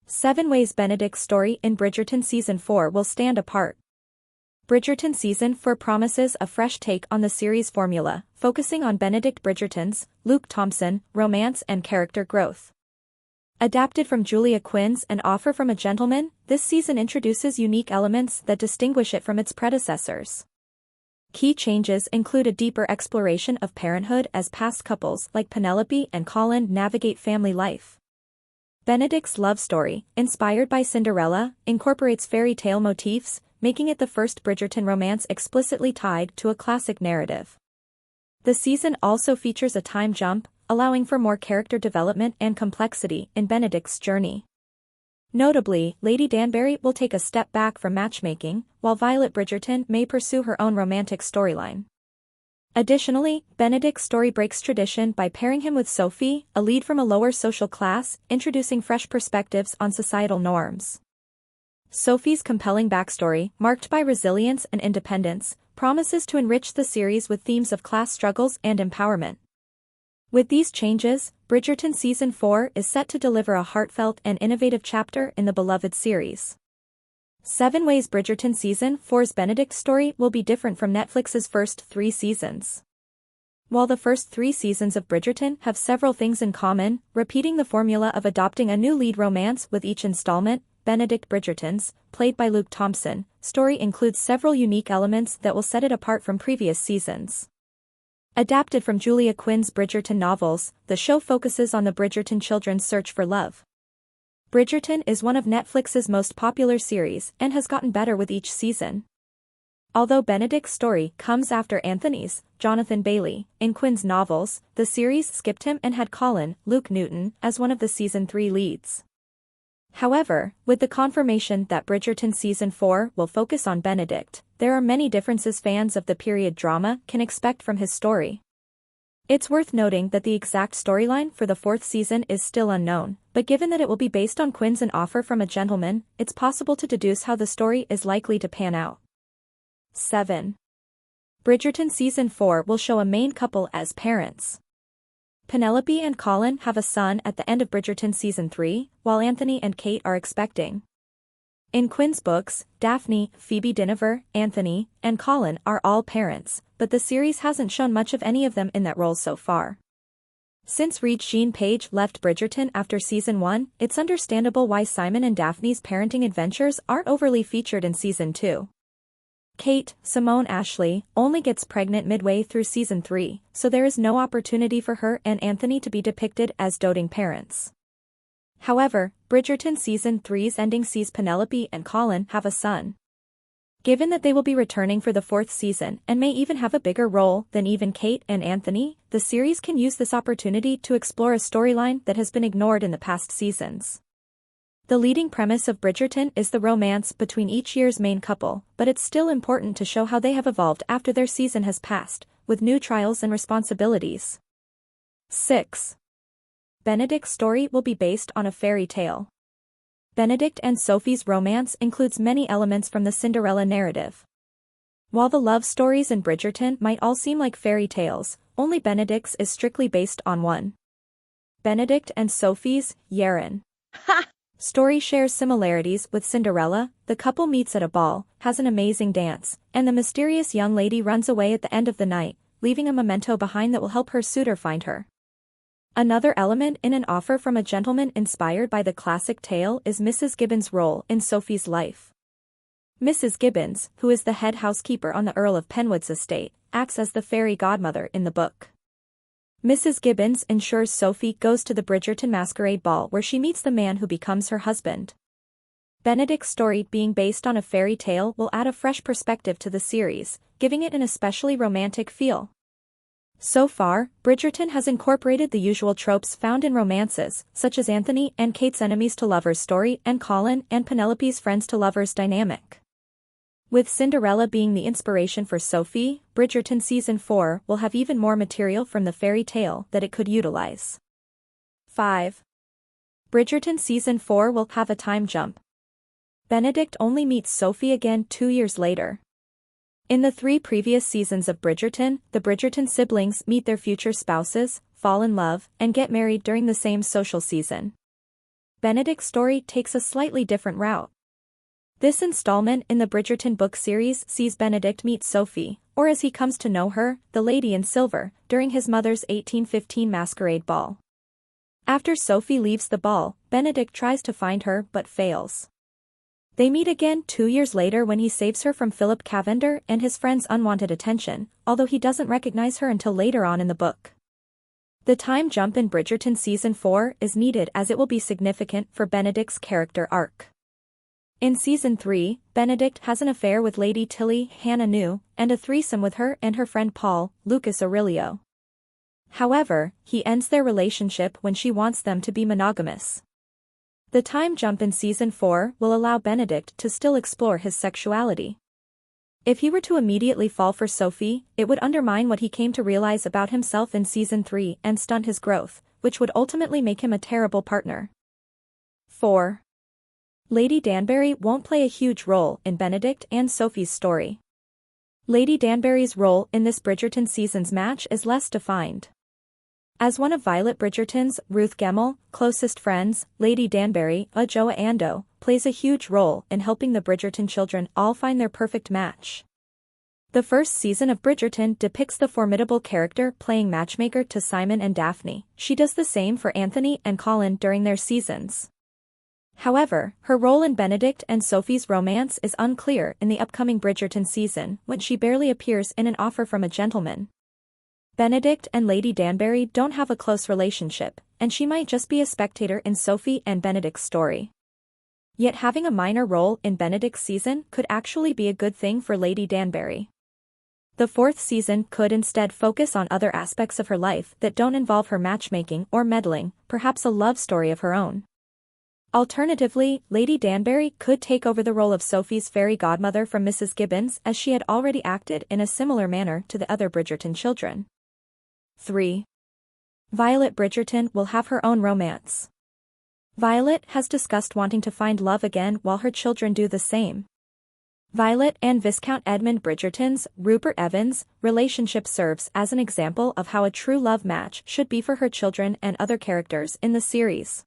7 Ways Benedict's story in Bridgerton Season 4 will stand apart. Bridgerton Season 4 promises a fresh take on the series' formula, focusing on Benedict Bridgerton's, Luke Thompson, romance and character growth. Adapted from Julia Quinn's An Offer from a Gentleman, this season introduces unique elements that distinguish it from its predecessors. Key changes include a deeper exploration of parenthood as past couples like Penelope and Colin navigate family life. Benedict's love story, inspired by Cinderella, incorporates fairy tale motifs, making it the first Bridgerton romance explicitly tied to a classic narrative. The season also features a time jump, allowing for more character development and complexity in Benedict's journey. Notably, Lady Danbury will take a step back from matchmaking, while Violet Bridgerton may pursue her own romantic storyline. Additionally, Benedict's story breaks tradition by pairing him with Sophie, a lead from a lower social class, introducing fresh perspectives on societal norms. Sophie's compelling backstory, marked by resilience and independence, promises to enrich the series with themes of class struggles and empowerment. With these changes, Bridgerton Season 4 is set to deliver a heartfelt and innovative chapter in the beloved series. 7 Ways Bridgerton Season 4's Benedict story will be different from Netflix's first 3 seasons. While the first 3 seasons of Bridgerton have several things in common, repeating the formula of adopting a new lead romance with each installment, Benedict Bridgerton's, played by Luke Thompson, story includes several unique elements that will set it apart from previous seasons. Adapted from Julia Quinn's Bridgerton novels, the show focuses on the Bridgerton children's search for love. Bridgerton is one of Netflix's most popular series and has gotten better with each season. Although Benedict's story comes after Anthony's, Jonathan Bailey, in Quinn's novels, the series skipped him and had Colin, Luke Newton, as one of the Season 3 leads. However, with the confirmation that Bridgerton Season 4 will focus on Benedict, there are many differences fans of the period drama can expect from his story. It's worth noting that the exact storyline for the 4th season is still unknown, but given that it will be based on Quinn's An Offer from a Gentleman, it's possible to deduce how the story is likely to pan out. 7. Bridgerton Season 4 will show a main couple as parents. Penelope and Colin have a son at the end of Bridgerton Season 3, while Anthony and Kate are expecting. In Quinn's books, Daphne, Phoebe Dynevor, Anthony, and Colin are all parents, but the series hasn't shown much of any of them in that role so far. Since Regine Page left Bridgerton after Season 1, it's understandable why Simon and Daphne's parenting adventures aren't overly featured in Season 2. Kate, Simone Ashley, only gets pregnant midway through Season 3, so there is no opportunity for her and Anthony to be depicted as doting parents. However, Bridgerton Season 3's ending sees Penelope and Colin have a son. Given that they will be returning for the 4th season and may even have a bigger role than even Kate and Anthony, the series can use this opportunity to explore a storyline that has been ignored in the past seasons. The leading premise of Bridgerton is the romance between each year's main couple, but it's still important to show how they have evolved after their season has passed, with new trials and responsibilities. 6. Benedict's story will be based on a fairy tale. Benedict and Sophie's romance includes many elements from the Cinderella narrative. While the love stories in Bridgerton might all seem like fairy tales, only Benedict's is strictly based on one. Benedict and Sophie's, Yaren. Story shares similarities with Cinderella. The couple meets at a ball, has an amazing dance, and the mysterious young lady runs away at the end of the night, leaving a memento behind that will help her suitor find her. Another element in An Offer from a Gentleman inspired by the classic tale is Mrs. Gibbons' role in Sophie's life. Mrs. Gibbons, who is the head housekeeper on the Earl of Penwood's estate, acts as the fairy godmother in the book. Mrs. Gibbons ensures Sophie goes to the Bridgerton masquerade ball where she meets the man who becomes her husband. Benedict's story being based on a fairy tale will add a fresh perspective to the series, giving it an especially romantic feel. So far, Bridgerton has incorporated the usual tropes found in romances, such as Anthony and Kate's enemies-to-lovers story and Colin and Penelope's friends-to-lovers dynamic. With Cinderella being the inspiration for Sophie, Bridgerton Season 4 will have even more material from the fairy tale that it could utilize. 5. Bridgerton Season 4 will have a time jump. Benedict only meets Sophie again 2 years later. In the 3 previous seasons of Bridgerton, the Bridgerton siblings meet their future spouses, fall in love, and get married during the same social season. Benedict's story takes a slightly different route. This installment in the Bridgerton book series sees Benedict meet Sophie, or as he comes to know her, the Lady in Silver, during his mother's 1815 masquerade ball. After Sophie leaves the ball, Benedict tries to find her but fails. They meet again 2 years later when he saves her from Philip Cavender and his friend's unwanted attention, although he doesn't recognize her until later on in the book. The time jump in Bridgerton Season 4 is needed as it will be significant for Benedict's character arc. In Season 3, Benedict has an affair with Lady Tilly Hannah New, and a threesome with her and her friend Paul, Lucas Aurelio. However, he ends their relationship when she wants them to be monogamous. The time jump in Season 4 will allow Benedict to still explore his sexuality. If he were to immediately fall for Sophie, it would undermine what he came to realize about himself in Season 3 and stunt his growth, which would ultimately make him a terrible partner. 4. Lady Danbury won't play a huge role in Benedict and Sophie's story. Lady Danbury's role in this Bridgerton season's match is less defined. As one of Violet Bridgerton's, Ruth Gemmell, closest friends, Lady Danbury, Adjoa Andoh, plays a huge role in helping the Bridgerton children all find their perfect match. The first season of Bridgerton depicts the formidable character playing matchmaker to Simon and Daphne. She does the same for Anthony and Colin during their seasons. However, her role in Benedict and Sophie's romance is unclear in the upcoming Bridgerton season when she barely appears in An Offer from a Gentleman. Benedict and Lady Danbury don't have a close relationship, and she might just be a spectator in Sophie and Benedict's story. Yet having a minor role in Benedict's season could actually be a good thing for Lady Danbury. The fourth season could instead focus on other aspects of her life that don't involve her matchmaking or meddling, perhaps a love story of her own. Alternatively, Lady Danbury could take over the role of Sophie's fairy godmother from Mrs. Gibbons as she had already acted in a similar manner to the other Bridgerton children. 3. Violet Bridgerton will have her own romance. Violet has discussed wanting to find love again while her children do the same. Violet and Viscount Edmund Bridgerton's, Rupert Evans, relationship serves as an example of how a true love match should be for her children and other characters in the series.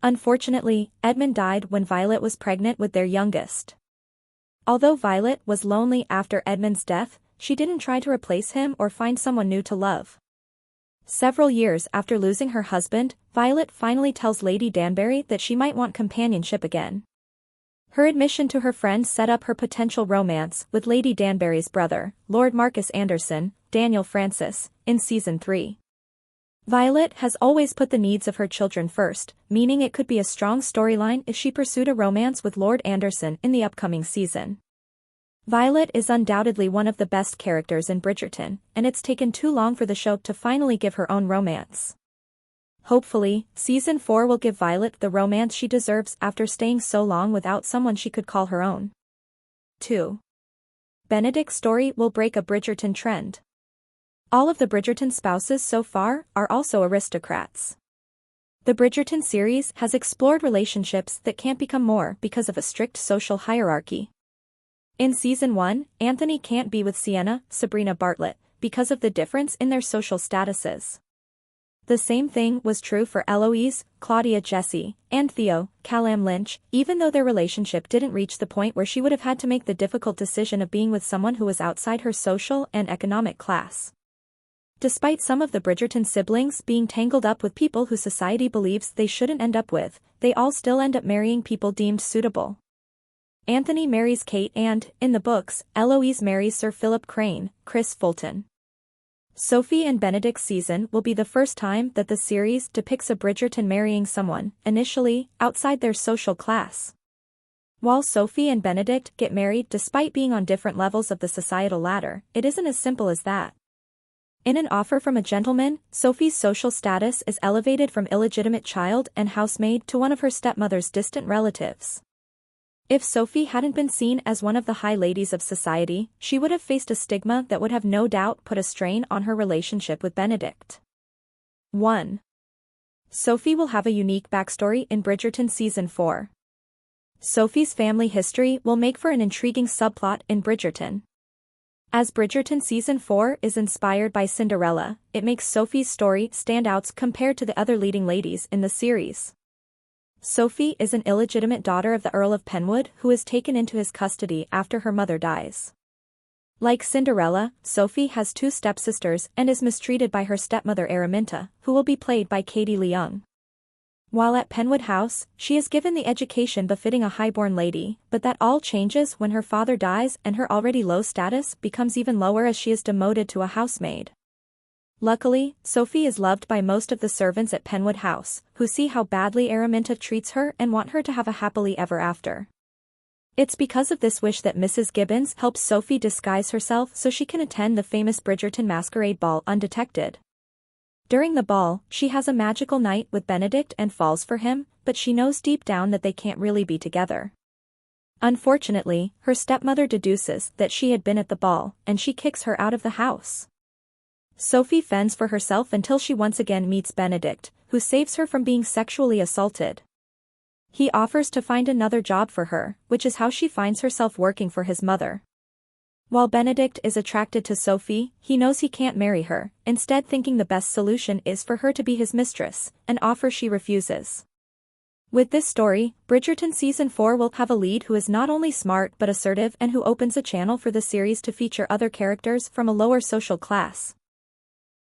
Unfortunately, Edmund died when Violet was pregnant with their youngest. Although Violet was lonely after Edmund's death, she didn't try to replace him or find someone new to love. Several years after losing her husband, Violet finally tells Lady Danbury that she might want companionship again. Her admission to her friend set up her potential romance with Lady Danbury's brother, Lord Marcus Anderson, Daniel Francis, in Season 3. Violet has always put the needs of her children first, meaning it could be a strong storyline if she pursued a romance with Lord Anderson in the upcoming season. Violet is undoubtedly one of the best characters in Bridgerton, and it's taken too long for the show to finally give her own romance. Hopefully, Season 4 will give Violet the romance she deserves after staying so long without someone she could call her own. 2. Benedict's story will break a Bridgerton trend. All of the Bridgerton spouses so far are also aristocrats. The Bridgerton series has explored relationships that can't become more because of a strict social hierarchy. In Season 1, Anthony can't be with Sienna, Sabrina Bartlett, because of the difference in their social statuses. The same thing was true for Eloise, Claudia Jessie, and Theo, Callum Lynch, even though their relationship didn't reach the point where she would have had to make the difficult decision of being with someone who was outside her social and economic class. Despite some of the Bridgerton siblings being tangled up with people who society believes they shouldn't end up with, they all still end up marrying people deemed suitable. Anthony marries Kate and, in the books, Eloise marries Sir Philip Crane, Chris Fulton. Sophie and Benedict's season will be the first time that the series depicts a Bridgerton marrying someone, initially, outside their social class. While Sophie and Benedict get married despite being on different levels of the societal ladder, it isn't as simple as that. In An Offer from a Gentleman, Sophie's social status is elevated from illegitimate child and housemaid to one of her stepmother's distant relatives. If Sophie hadn't been seen as one of the high ladies of society, she would have faced a stigma that would have no doubt put a strain on her relationship with Benedict. 1. Sophie will have a unique backstory in Bridgerton Season 4. Sophie's family history will make for an intriguing subplot in Bridgerton. As Bridgerton Season 4 is inspired by Cinderella, it makes Sophie's story stand out compared to the other leading ladies in the series. Sophie is an illegitimate daughter of the Earl of Penwood who is taken into his custody after her mother dies. Like Cinderella, Sophie has two stepsisters and is mistreated by her stepmother Araminta, who will be played by Katie Leung. While at Penwood House, she is given the education befitting a highborn lady, but that all changes when her father dies and her already low status becomes even lower as she is demoted to a housemaid. Luckily, Sophie is loved by most of the servants at Penwood House, who see how badly Araminta treats her and want her to have a happily ever after. It's because of this wish that Mrs. Gibbons helps Sophie disguise herself so she can attend the famous Bridgerton masquerade ball undetected. During the ball, she has a magical night with Benedict and falls for him, but she knows deep down that they can't really be together. Unfortunately, her stepmother deduces that she had been at the ball, and she kicks her out of the house. Sophie fends for herself until she once again meets Benedict, who saves her from being sexually assaulted. He offers to find another job for her, which is how she finds herself working for his mother. While Benedict is attracted to Sophie, he knows he can't marry her, instead thinking the best solution is for her to be his mistress, an offer she refuses. With this story, Bridgerton Season 4 will have a lead who is not only smart but assertive and who opens a channel for the series to feature other characters from a lower social class.